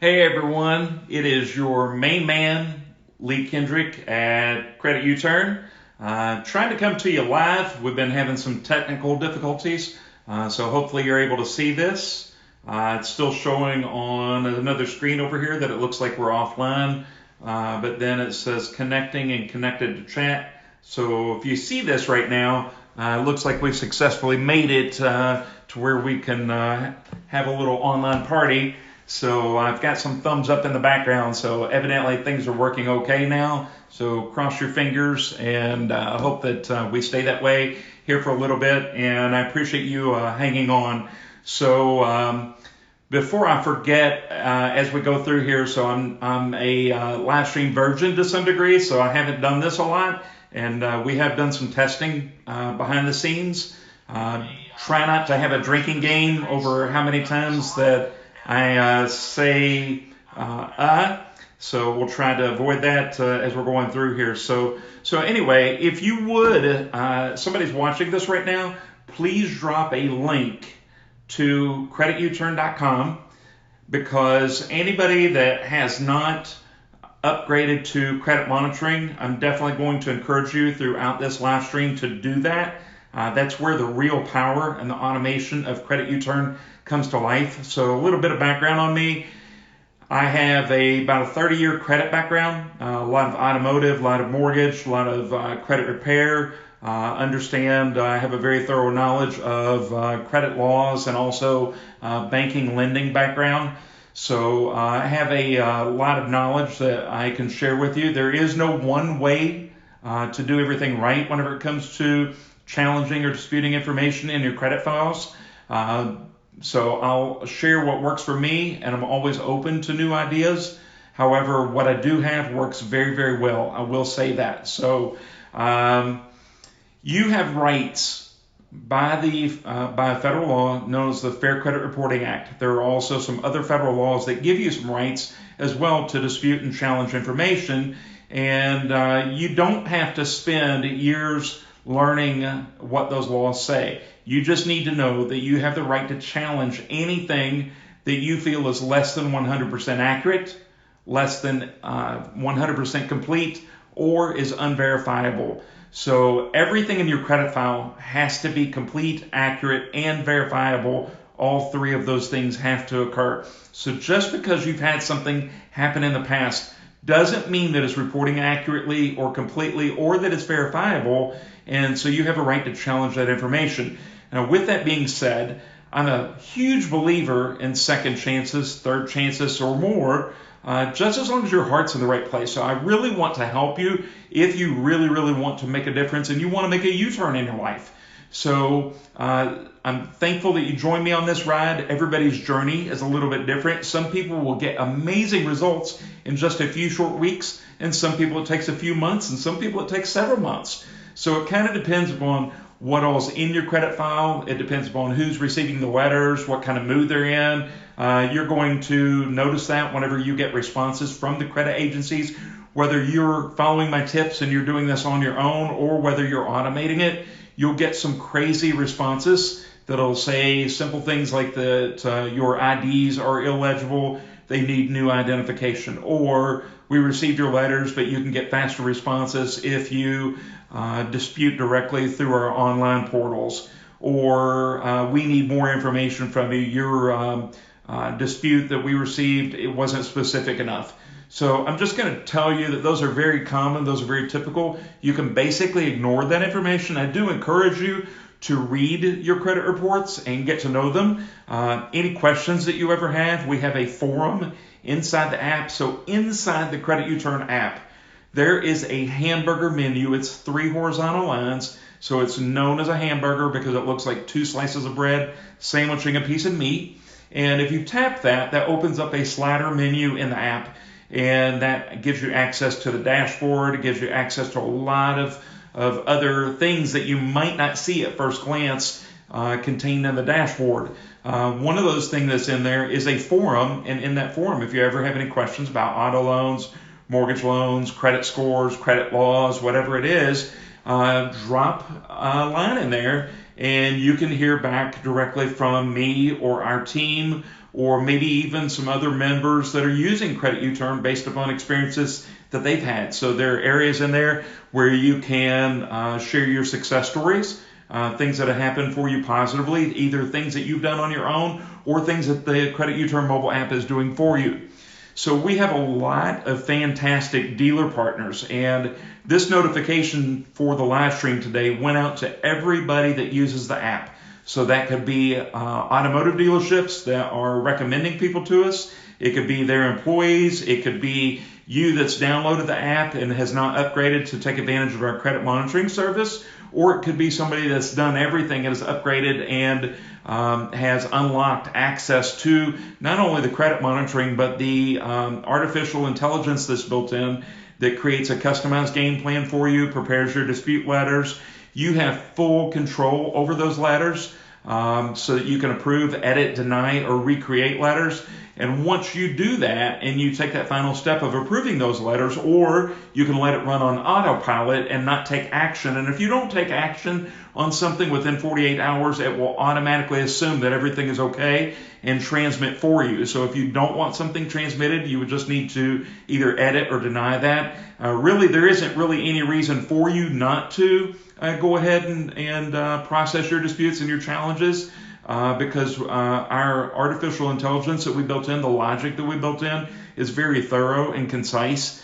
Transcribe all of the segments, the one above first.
Hey everyone, it is your main man, Lee Kendrick at CreditUturn. Trying to come to you live. We've been having some technical difficulties, so hopefully you're able to see this. It's still showing on another screen over here that it looks like we're offline, but then it says connecting and connected to chat. So if you see this right now, it looks like we've successfully made it to where we can have a little online party. So I've got some thumbs up in the background, so evidently things are working okay now. So cross your fingers, and I hope that we stay that way here for a little bit, and I appreciate you hanging on. So before I forget, as we go through here, so I'm a live stream virgin to some degree, so I haven't done this a lot, and we have done some testing behind the scenes. Try not to have a drinking game over how many times that I say so we'll try to avoid that as we're going through here. So anyway, if you would, somebody's watching this right now, please drop a link to CreditUturn.com, because anybody that has not upgraded to credit monitoring, I'm definitely going to encourage you throughout this live stream to do that. That's where the real power and the automation of CreditUturn comes to life. So a little bit of background on me. I have about a 30-year credit background, a lot of automotive, a lot of mortgage, a lot of credit repair. I have a very thorough knowledge of credit laws and also banking lending background. So I have a lot of knowledge that I can share with you. There is no one way to do everything right whenever it comes to challenging or disputing information in your credit files. So I'll share what works for me, and I'm always open to new ideas. However, what I do have works very, very well. I will say that. So you have rights by federal law known as the Fair Credit Reporting Act. There are also some other federal laws that give you some rights as well to dispute and challenge information. And you don't have to spend years learning what those laws say. You just need to know that you have the right to challenge anything that you feel is less than 100% accurate, less than 100% complete, or is unverifiable. So everything in your credit file has to be complete, accurate, and verifiable. All three of those things have to occur. So just because you've had something happen in the past doesn't mean that it's reporting accurately or completely or that it's verifiable, and so you have a right to challenge that information. Now, with that being said, I'm a huge believer in second chances, third chances, or more, just as long as your heart's in the right place. So I really want to help you if you really, really want to make a difference and you want to make a U-turn in your life. So I'm thankful that you joined me on this ride. Everybody's journey is a little bit different. Some people will get amazing results in just a few short weeks, and some people it takes a few months, and some people it takes several months. So it kind of depends upon what all's in your credit file. It depends upon who's receiving the letters, what kind of mood they're in. You're going to notice that whenever you get responses from the credit agencies, whether you're following my tips and you're doing this on your own or whether you're automating it, you'll get some crazy responses that'll say simple things like that your IDs are illegible, they need new identification, or we received your letters, but you can get faster responses if you dispute directly through our online portals, or we need more information from you. Your dispute that we received, it wasn't specific enough. So I'm just going to tell you that those are very common. Those are very typical. You can basically ignore that information. I do encourage you to read your credit reports and get to know them. Any questions that you ever have, we have a forum inside the app. So inside the CreditUturn app, there is a hamburger menu. It's 3 horizontal lines. So it's known as a hamburger because it looks like 2 slices of bread sandwiching a piece of meat. And if you tap that, that opens up a slider menu in the app. And that gives you access to the dashboard. It gives you access to a lot of other things that you might not see at first glance contained in the dashboard. One of those things that's in there is a forum. And in that forum, if you ever have any questions about auto loans, mortgage loans, credit scores, credit laws, whatever it is, drop a line in there and you can hear back directly from me or our team, or maybe even some other members that are using CreditUturn based upon experiences that they've had. So there are areas in there where you can share your success stories, things that have happened for you positively, either things that you've done on your own or things that the CreditUturn mobile app is doing for you. So we have a lot of fantastic dealer partners, and this notification for the live stream today went out to everybody that uses the app. So that could be automotive dealerships that are recommending people to us. It could be their employees. It could be you that's downloaded the app and has not upgraded to take advantage of our credit monitoring service. Or it could be somebody that's done everything and has upgraded and has unlocked access to not only the credit monitoring, but the artificial intelligence that's built in that creates a customized game plan for you, prepares your dispute letters. You have full control over those letters so that you can approve, edit, deny, or recreate letters. And once you do that and you take that final step of approving those letters, or you can let it run on autopilot and not take action. And if you don't take action on something within 48 hours, it will automatically assume that everything is okay and transmit for you. So if you don't want something transmitted, you would just need to either edit or deny that. Really, there isn't really any reason for you not to go ahead and process your disputes and your challenges. Because our artificial intelligence that we built in, the logic that we built in, is very thorough and concise.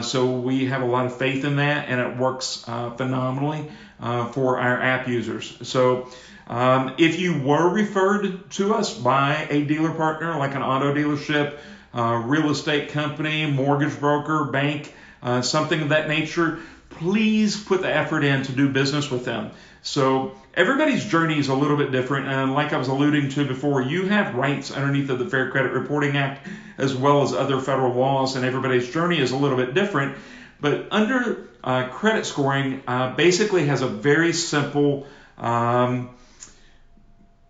So we have a lot of faith in that, and it works phenomenally for our app users. So if you were referred to us by a dealer partner, like an auto dealership, real estate company, mortgage broker, bank, something of that nature, please put the effort in to do business with them. So everybody's journey is a little bit different, and like I was alluding to before, you have rights underneath of the Fair Credit Reporting Act as well as other federal laws, and everybody's journey is a little bit different. But under credit scoring basically has a very simple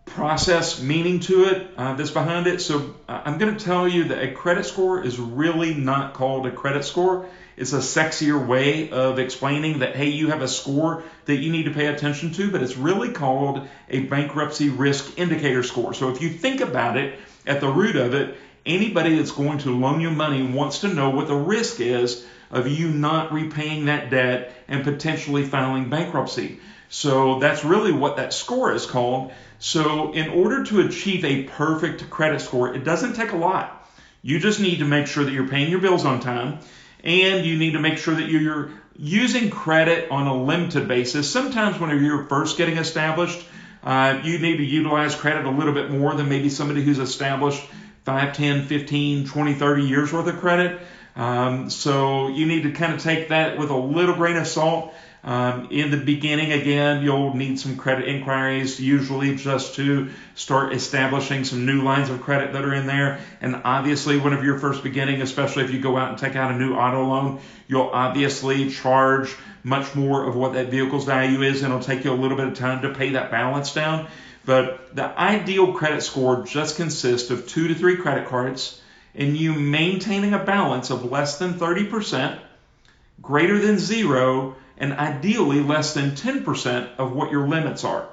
process meaning to it that's behind it. So I'm going to tell you that a credit score is really not called a credit score. It's a sexier way of explaining that, hey, you have a score that you need to pay attention to, but it's really called a bankruptcy risk indicator score. So if you think about it, at the root of it, anybody that's going to loan you money wants to know what the risk is of you not repaying that debt and potentially filing bankruptcy. So that's really what that score is called. So in order to achieve a perfect credit score, it doesn't take a lot. You just need to make sure that you're paying your bills on time, and you need to make sure that you're using credit on a limited basis. Sometimes when you're first getting established, you need to utilize credit a little bit more than maybe somebody who's established 5, 10, 15, 20, 30 years worth of credit. So you need to kind of take that with a little grain of salt. In the beginning, again, you'll need some credit inquiries, usually just to start establishing some new lines of credit that are in there. And obviously, whenever you're first beginning, especially if you go out and take out a new auto loan, you'll obviously charge much more of what that vehicle's value is, and it'll take you a little bit of time to pay that balance down. But the ideal credit score just consists of 2 to 3 credit cards, and you maintaining a balance of less than 30%, greater than 0, and ideally less than 10% of what your limits are.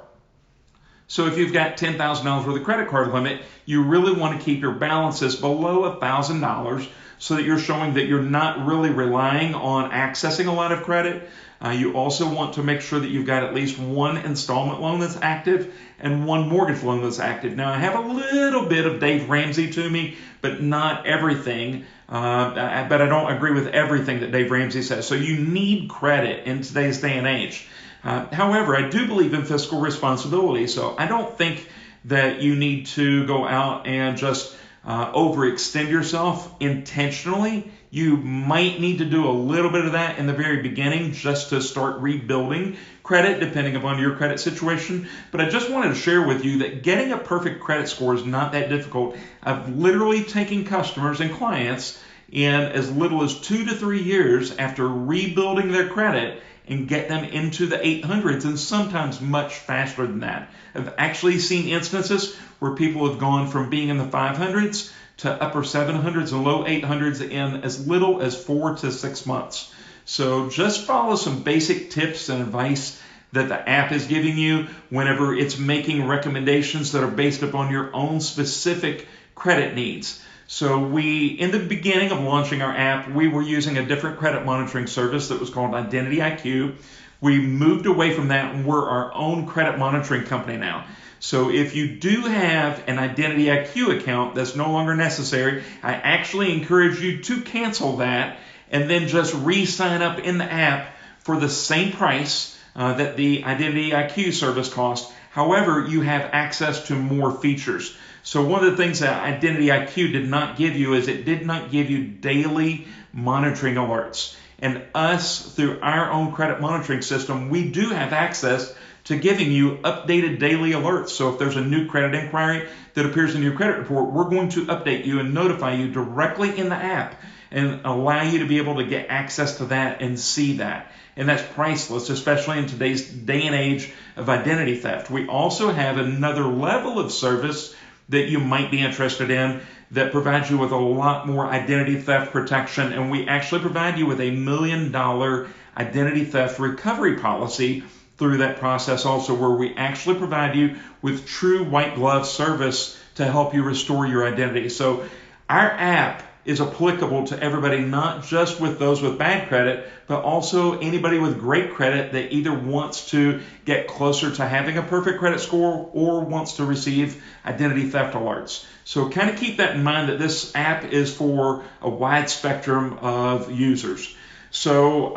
So if you've got $10,000 worth of credit card limit, you really want to keep your balances below $1,000 so that you're showing that you're not really relying on accessing a lot of credit. You also want to make sure that you've got at least one installment loan that's active and one mortgage loan that's active. Now, I have a little bit of Dave Ramsey to me, but not everything. But I don't agree with everything that Dave Ramsey says. So you need credit in today's day and age. However, I do believe in fiscal responsibility. So I don't think that you need to go out and just overextend yourself intentionally. You might need to do a little bit of that in the very beginning just to start rebuilding credit, depending upon your credit situation. But I just wanted to share with you that getting a perfect credit score is not that difficult. I've literally taken customers and clients in as little as 2 to 3 years after rebuilding their credit and get them into the 800s, and sometimes much faster than that. I've actually seen instances where people have gone from being in the 500s to upper 700s and low 800s in as little as 4 to 6 months. So just follow some basic tips and advice that the app is giving you whenever it's making recommendations that are based upon your own specific credit needs. So in the beginning of launching our app, we were using a different credit monitoring service that was called Identity IQ. We moved away from that and we're our own credit monitoring company now. So if you do have an Identity IQ account that's no longer necessary, I actually encourage you to cancel that and then just re-sign up in the app for the same price that the Identity IQ service costs. However, you have access to more features. So one of the things that Identity IQ did not give you is it did not give you daily monitoring alerts. And us, through our own credit monitoring system, we do have access to giving you updated daily alerts. So if there's a new credit inquiry that appears in your credit report, we're going to update you and notify you directly in the app and allow you to be able to get access to that and see that. And that's priceless, especially in today's day and age of identity theft. We also have another level of service that you might be interested in that provides you with a lot more identity theft protection. And we actually provide you with $1 million identity theft recovery policy through that process also, where we actually provide you with true white glove service to help you restore your identity. So our app is applicable to everybody, not just with those with bad credit, but also anybody with great credit that either wants to get closer to having a perfect credit score or wants to receive identity theft alerts. So kind of keep that in mind, that this app is for a wide spectrum of users. So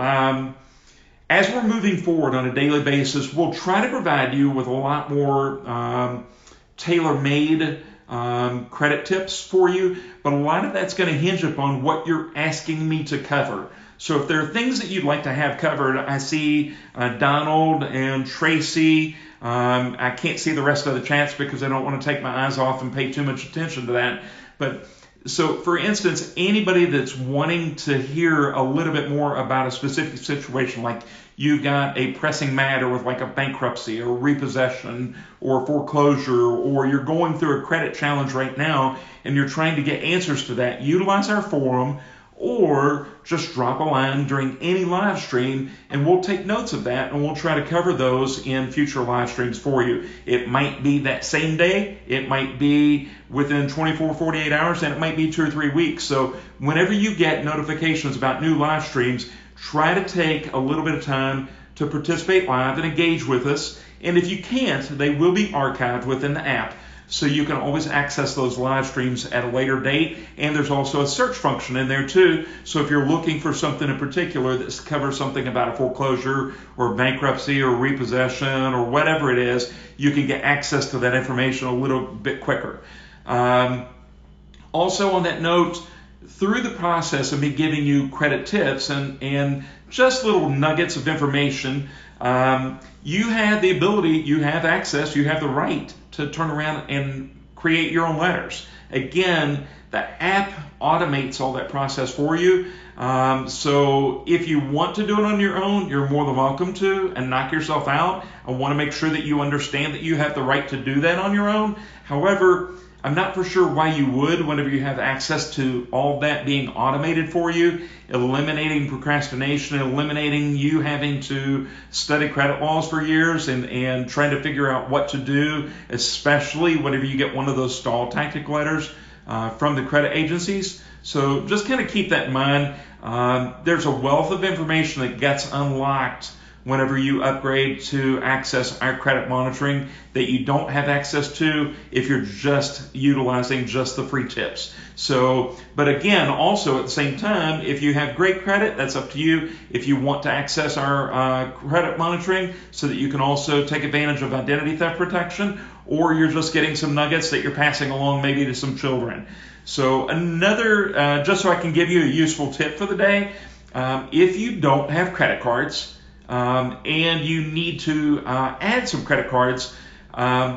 as we're moving forward on a daily basis, we'll try to provide you with a lot more tailor-made credit tips for you, but a lot of that's going to hinge upon what you're asking me to cover. So if there are things that you'd like to have covered, I see Donald and Tracy. I can't see the rest of the chats because I don't want to take my eyes off and pay too much attention to that. But so, for instance, anybody that's wanting to hear a little bit more about a specific situation, like you've got a pressing matter with like a bankruptcy or repossession or foreclosure, or you're going through a credit challenge right now and you're trying to get answers to that, utilize our forum or just drop a line during any live stream and we'll take notes of that and we'll try to cover those in future live streams for you. It might be that same day, it might be within 24, 48 hours, and it might be 2 or 3 weeks. So whenever you get notifications about new live streams, try to take a little bit of time to participate live and engage with us. And if you can't, they will be archived within the app, so you can always access those live streams at a later date. And there's also a search function in there too. So if you're looking for something in particular that covers something about a foreclosure or bankruptcy or repossession or whatever it is, you can get access to that information a little bit quicker. Also on that note, through the process of me giving you credit tips and just little nuggets of information, you have the ability, you have access, you have the right to turn around and create your own letters. Again, the app automates all that process for you. So if you want to do it on your own, you're more than welcome to, and knock yourself out. I want to make sure that you understand that you have the right to do that on your own. However, I'm not for sure why you would whenever you have access to all that being automated for you, eliminating procrastination, eliminating you having to study credit laws for years and trying to figure out what to do, especially whenever you get one of those stall tactic letters from the credit agencies. So just kind of keep that in mind. There's a wealth of information that gets unlocked whenever you upgrade to access our credit monitoring that you don't have access to if you're just utilizing just the free tips. So, but again, also at the same time, if you have great credit, that's up to you. If you want to access our credit monitoring so that you can also take advantage of identity theft protection, or you're just getting some nuggets that you're passing along maybe to some children. So another, just so I can give you a useful tip for the day, if you don't have credit cards, and you need to add some credit cards,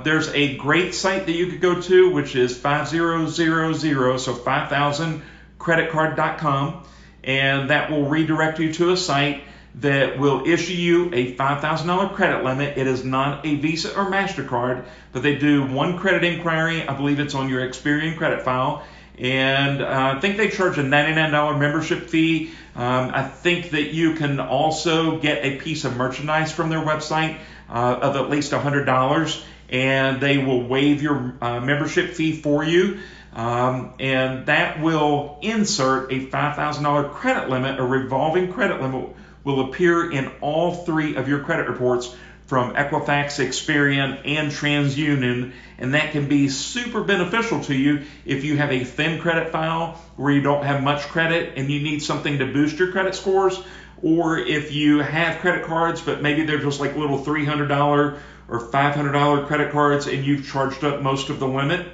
there's a great site that you could go to, which is 5000, so 5000creditcard.com, and that will redirect you to a site that will issue you a $5,000 credit limit. It is not a Visa or MasterCard, but they do one credit inquiry. I believe it's on your Experian credit file, and I think they charge a $99 membership fee. I think that you can also get a piece of merchandise from their website of at least $100, and they will waive your membership fee for you. And that will insert a $5,000 credit limit. A revolving credit limit will appear in all 3 of your credit reports from Equifax, Experian, and TransUnion, and that can be super beneficial to you if you have a thin credit file where you don't have much credit and you need something to boost your credit scores, or if you have credit cards but maybe they're just like little $300 or $500 credit cards and you've charged up most of the limit.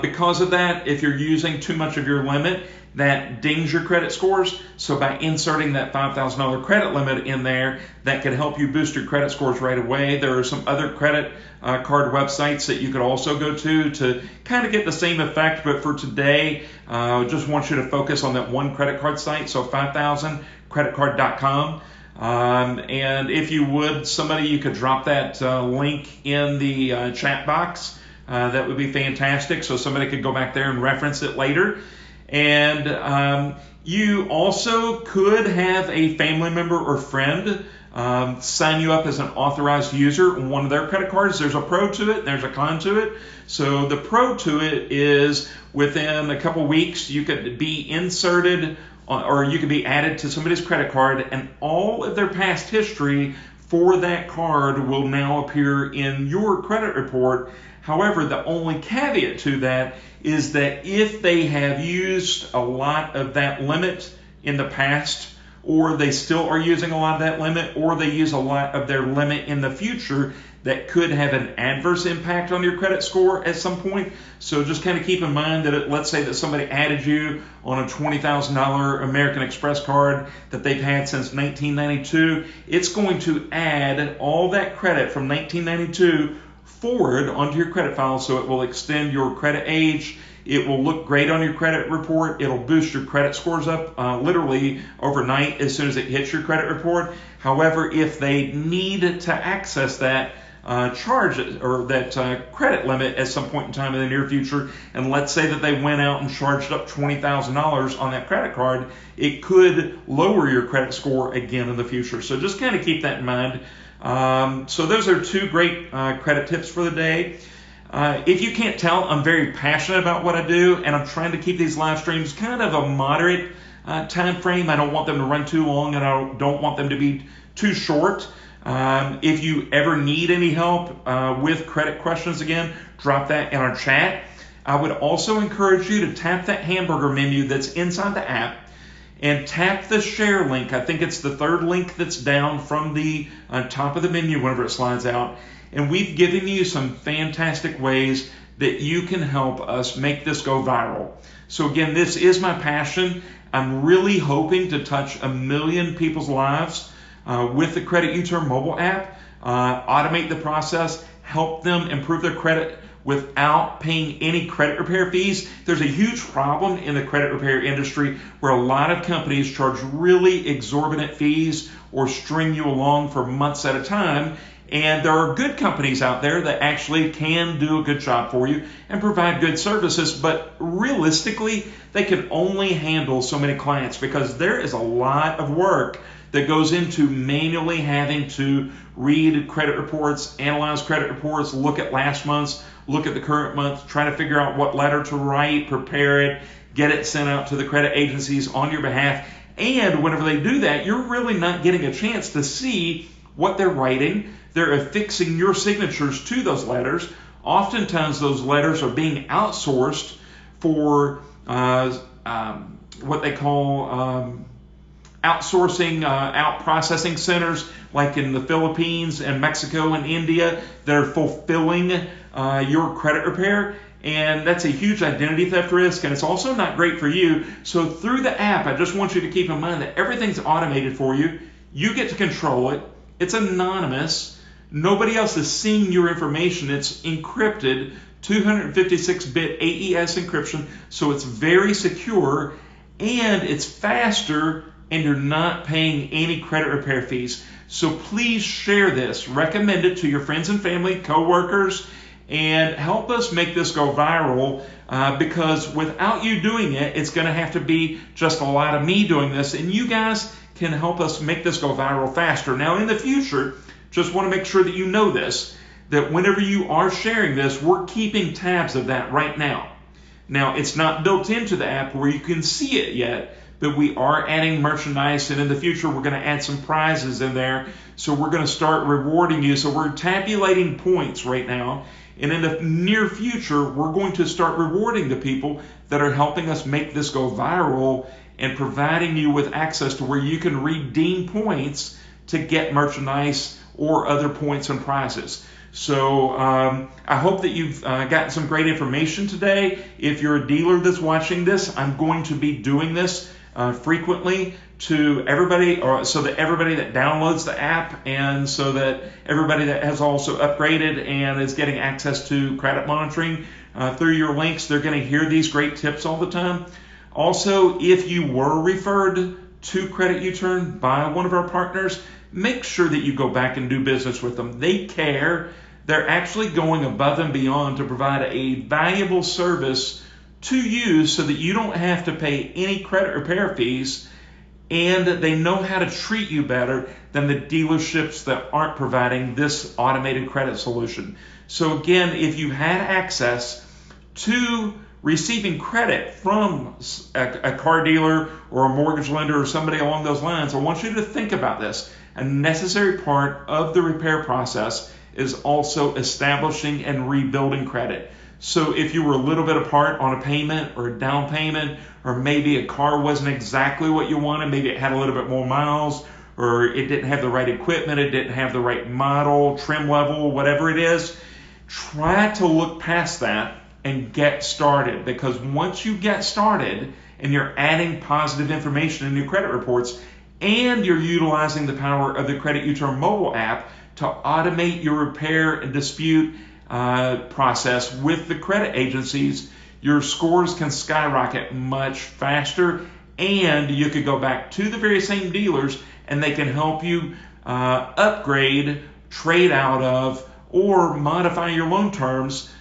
Because of that, if you're using too much of your limit, that dings your credit scores. So by inserting that $5,000 credit limit in there, that could help you boost your credit scores right away. There are some other credit card websites that you could also go to kind of get the same effect. But for today, I just want you to focus on that one credit card site. So 5000creditcard.com. And if you would, somebody, you could drop that link in the chat box. That would be fantastic, so somebody could go back there and reference it later. And you also could have a family member or friend sign you up as an authorized user on one of their credit cards. There's a pro to it, there's a con to it. So the pro to it is within a couple weeks you could be inserted or you could be added to somebody's credit card, and all of their past history for that card will now appear in your credit report. However, the only caveat to that is that if they have used a lot of that limit in the past, or they still are using a lot of that limit, or they use a lot of their limit in the future, that could have an adverse impact on your credit score at some point. So just kind of keep in mind that let's say that somebody added you on a $20,000 American Express card that they've had since 1992. It's going to add all that credit from 1992 forward onto your credit file, so it will extend your credit age. It will look great on your credit report. It'll boost your credit scores up literally overnight as soon as it hits your credit report. However, if they need to access that charge or that credit limit at some point in time in the near future, and let's say that they went out and charged up $20,000 on that credit card, it could lower your credit score again in the future. So just kind of keep that in mind. So those are 2 great credit tips for the day. If you can't tell, I'm very passionate about what I do, and I'm trying to keep these live streams kind of a moderate time frame. I don't want them to run too long, and I don't want them to be too short. If you ever need any help with credit questions, again, drop that in our chat. I would also encourage you to tap that hamburger menu that's inside the app and tap the share link. I think it's the 3rd link that's down from the top of the menu whenever it slides out. And we've given you some fantastic ways that you can help us make this go viral. So again, this is my passion. I'm really hoping to touch 1 million people's lives with the CreditUturn mobile app, automate the process, help them improve their credit without paying any credit repair fees. There's a huge problem in the credit repair industry where a lot of companies charge really exorbitant fees or string you along for months at a time. And there are good companies out there that actually can do a good job for you and provide good services, but realistically, they can only handle so many clients because there is a lot of work that goes into manually having to read credit reports, analyze credit reports, look at last month's, look at the current month, try to figure out what letter to write, prepare it, get it sent out to the credit agencies on your behalf. And whenever they do that, you're really not getting a chance to see what they're writing. They're affixing your signatures to those letters. Oftentimes those letters are being outsourced for what they call outsourcing out processing centers like in the Philippines and Mexico and India that are fulfilling your credit repair. And that's a huge identity theft risk, and it's also not great for you. So through the app, I just want you to keep in mind that everything's automated for you. You get to control it. It's anonymous. Nobody else is seeing your information. It's encrypted, 256-bit AES encryption, so it's very secure, and it's faster, and you're not paying any credit repair fees. So please share this. Recommend it to your friends and family, coworkers, and help us make this go viral, because without you doing it, it's going to have to be just a lot of me doing this, and you guys can help us make this go viral faster. Now, in the future, just want to make sure that you know this, that whenever you are sharing this, we're keeping tabs of that right now. Now, it's not built into the app where you can see it yet, but we are adding merchandise, and in the future, we're going to add some prizes in there. So we're going to start rewarding you. So we're tabulating points right now, and in the near future, we're going to start rewarding the people that are helping us make this go viral and providing you with access to where you can redeem points to get merchandise or other points and prizes. So I hope that you've gotten some great information today. If you're a dealer that's watching this, I'm going to be doing this frequently to everybody, or so that everybody that downloads the app, and so that everybody that has also upgraded and is getting access to credit monitoring through your links, they're going to hear these great tips all the time. Also, if you were referred to CreditUturn by one of our partners, make sure that you go back and do business with them. They care. They're actually going above and beyond to provide a valuable service to you so that you don't have to pay any credit repair fees, and they know how to treat you better than the dealerships that aren't providing this automated credit solution. So again, if you had access to receiving credit from a car dealer or a mortgage lender or somebody along those lines, I want you to think about this. A necessary part of the repair process is also establishing and rebuilding credit. So if you were a little bit apart on a payment or a down payment, or maybe a car wasn't exactly what you wanted, maybe it had a little bit more miles, or it didn't have the right equipment, it didn't have the right model, trim level, whatever it is, try to look past that and get started. Because once you get started and you're adding positive information in your credit reports, and you're utilizing the power of the CreditUturn mobile app to automate your repair and dispute process with the credit agencies, your scores can skyrocket much faster, and you could go back to the very same dealers and they can help you upgrade, trade out of, or modify your loan terms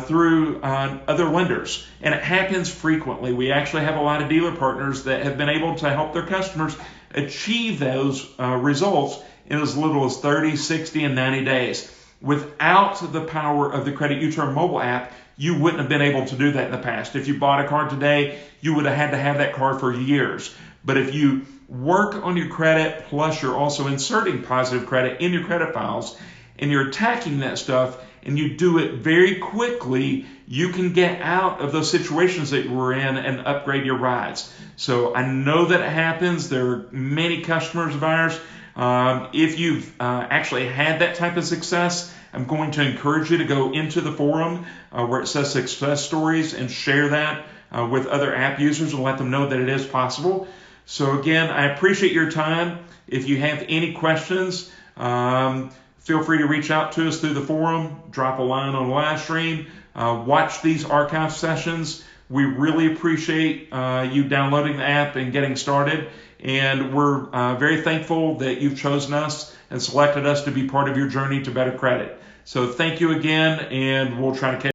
through other lenders. And it happens frequently. We actually have a lot of dealer partners that have been able to help their customers achieve those results in as little as 30, 60, and 90 days. Without the power of the CreditUturn mobile app, you wouldn't have been able to do that in the past. If you bought a car today, you would have had to have that car for years. But if you work on your credit, plus you're also inserting positive credit in your credit files, and you're attacking that stuff, and you do it very quickly, you can get out of those situations that you were in and upgrade your rides. So I know that it happens. There are many customers of ours. If you've actually had that type of success, I'm going to encourage you to go into the forum where it says success stories and share that with other app users and let them know that it is possible. So again, I appreciate your time. If you have any questions, feel free to reach out to us through the forum, drop a line on the live stream, watch these archive sessions. We really appreciate you downloading the app and getting started. And we're very thankful that you've chosen us and selected us to be part of your journey to better credit. So thank you again, and we'll try to catch